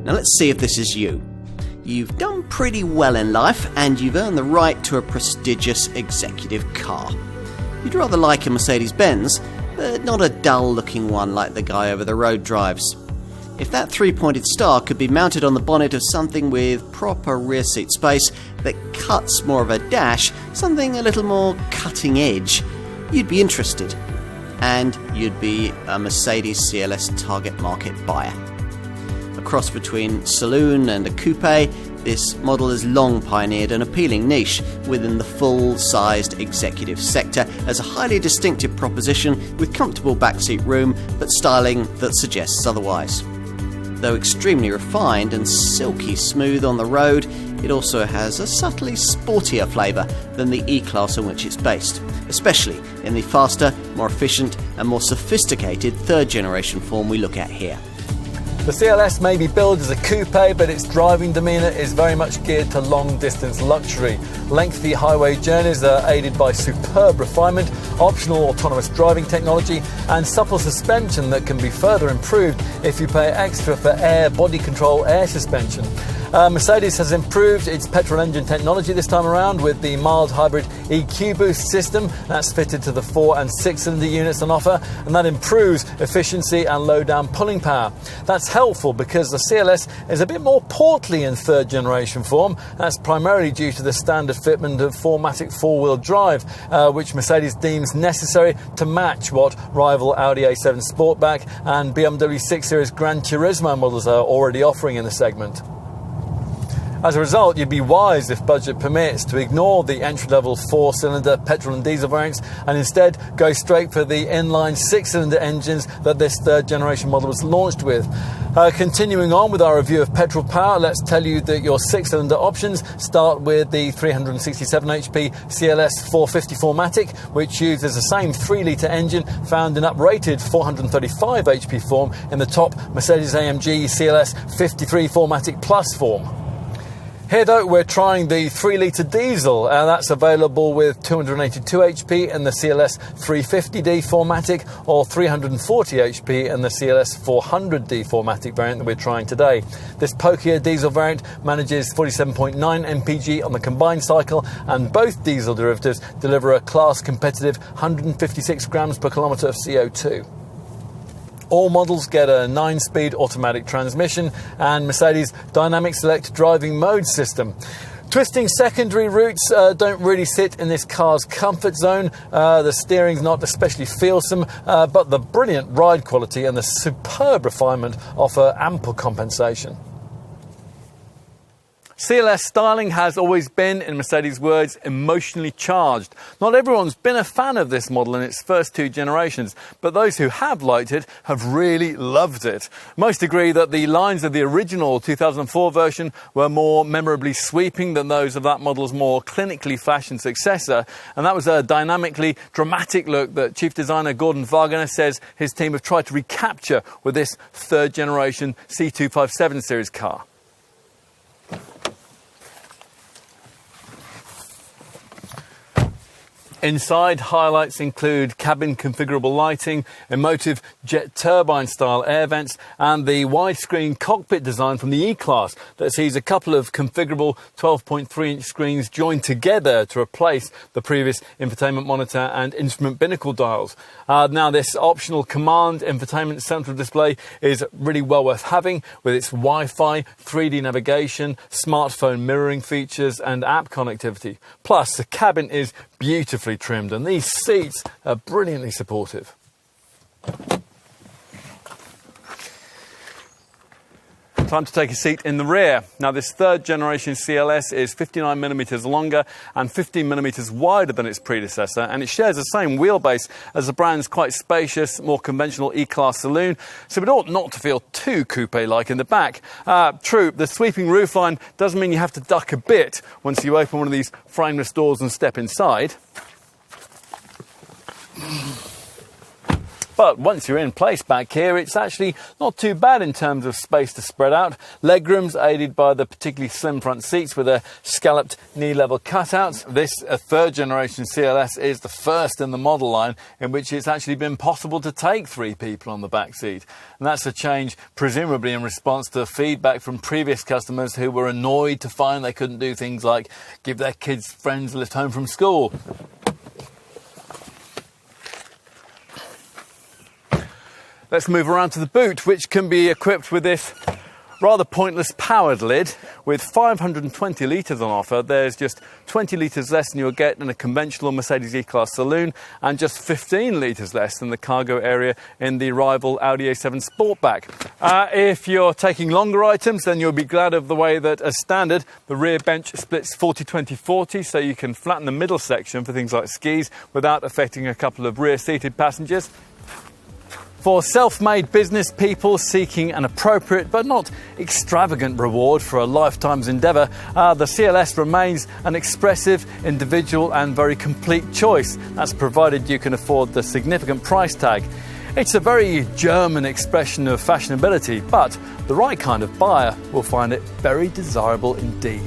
Now let's see if this is you. You've done pretty well in life and you've earned the right to a prestigious executive car. You'd rather like a Mercedes-Benz, but not a dull-looking one like the guy over the road drives. If that three-pointed star could be mounted on the bonnet of something with proper rear seat space that cuts more of a dash, something a little more cutting edge, you'd be interested. And you'd be a Mercedes CLS target market buyer. A cross between saloon and a coupe, this model has long pioneered an appealing niche within the full-sized executive sector as a highly distinctive proposition with comfortable backseat room but styling that suggests otherwise. Though extremely refined and silky smooth on the road, it also has a subtly sportier flavour than the E-Class on which it's based, especially in the faster, more efficient and more sophisticated third-generation form we look at here. The CLS may be billed as a coupe, but its driving demeanour is very much geared to long-distance luxury. Lengthy highway journeys are aided by superb refinement, optional autonomous driving technology and supple suspension that can be further improved if you pay extra for air body control air suspension. Mercedes has improved its petrol engine technology this time around with the mild hybrid EQ Boost system that's fitted to the 4 and 6 cylinder units on offer, and that improves efficiency and low down pulling power. That's helpful because the CLS is a bit more portly in third generation form. That's primarily due to the standard fitment of 4MATIC four-wheel drive, which Mercedes deems necessary to match what rival Audi A7 Sportback and BMW 6 Series Gran Turismo models are already offering in the segment. As a result, you'd be wise, if budget permits, to ignore the entry-level 4-cylinder petrol and diesel variants and instead go straight for the inline 6-cylinder engines that this third-generation model was launched with. Continuing on with our review of petrol power, let's tell you that your 6-cylinder options start with the 367 HP CLS 450 which uses the same 3-litre engine found in uprated 435 HP form in the top Mercedes-AMG CLS 53 4MATIC Plus form. Here though we're trying the 3-litre diesel, and that's available with 282 HP in the CLS 350D 4MATIC or 340 HP in the CLS 400D 4MATIC variant that we're trying today. This pokier diesel variant manages 47.9 mpg on the combined cycle, and both diesel derivatives deliver a class competitive 156 grams per kilometre of CO2. All models get a 9-speed automatic transmission and Mercedes Dynamic Select driving mode system. Twisting secondary routes don't really sit in this car's comfort zone. The steering's not especially feelsome, but the brilliant ride quality and the superb refinement offer ample compensation. CLS styling has always been, in Mercedes' words, emotionally charged. Not everyone's been a fan of this model in its first 2 generations, but those who have liked it have really loved it. Most agree that the lines of the original 2004 version were more memorably sweeping than those of that model's more clinically fashioned successor, and that was a dynamically dramatic look that Chief Designer Gordon Wagner says his team have tried to recapture with this third generation C257 series car. Inside, highlights include cabin configurable lighting, emotive jet turbine style air vents and the widescreen cockpit design from the E-Class that sees a couple of configurable 12.3-inch screens joined together to replace the previous infotainment monitor and instrument binnacle dials. Now this optional command infotainment central display is really well worth having with its Wi-Fi, 3D navigation, smartphone mirroring features and app connectivity. Plus the cabin is beautifully trimmed and these seats are brilliantly supportive. Time to take a seat in the rear. Now this third generation CLS is 59mm longer and 15mm wider than its predecessor, and it shares the same wheelbase as the brand's quite spacious, more conventional E-Class saloon, so it ought not to feel too coupe-like in the back. True, the sweeping roofline does mean you have to duck a bit once you open one of these frameless doors and step inside. But once you're in place back here, it's actually not too bad in terms of space to spread out. Legrooms aided by the particularly slim front seats with their scalloped knee-level cutouts. This, a third-generation CLS, is the first in the model line in which it's actually been possible to take 3 people on the back seat. And that's a change presumably in response to feedback from previous customers who were annoyed to find they couldn't do things like give their kids' friends a lift home from school. Let's move around to the boot, which can be equipped with this rather pointless powered lid. With 520 litres on offer, there's just 20 litres less than you'll get in a conventional Mercedes E-Class saloon, and just 15 litres less than the cargo area in the rival Audi A7 Sportback. If you're taking longer items, then you'll be glad of the way that, as standard, the rear bench splits 40-20-40, so you can flatten the middle section for things like skis without affecting a couple of rear-seated passengers. For self-made business people seeking an appropriate but not extravagant reward for a lifetime's endeavour, the CLS remains an expressive, individual and very complete choice. That's provided you can afford the significant price tag. It's a very German expression of fashionability, but the right kind of buyer will find it very desirable indeed.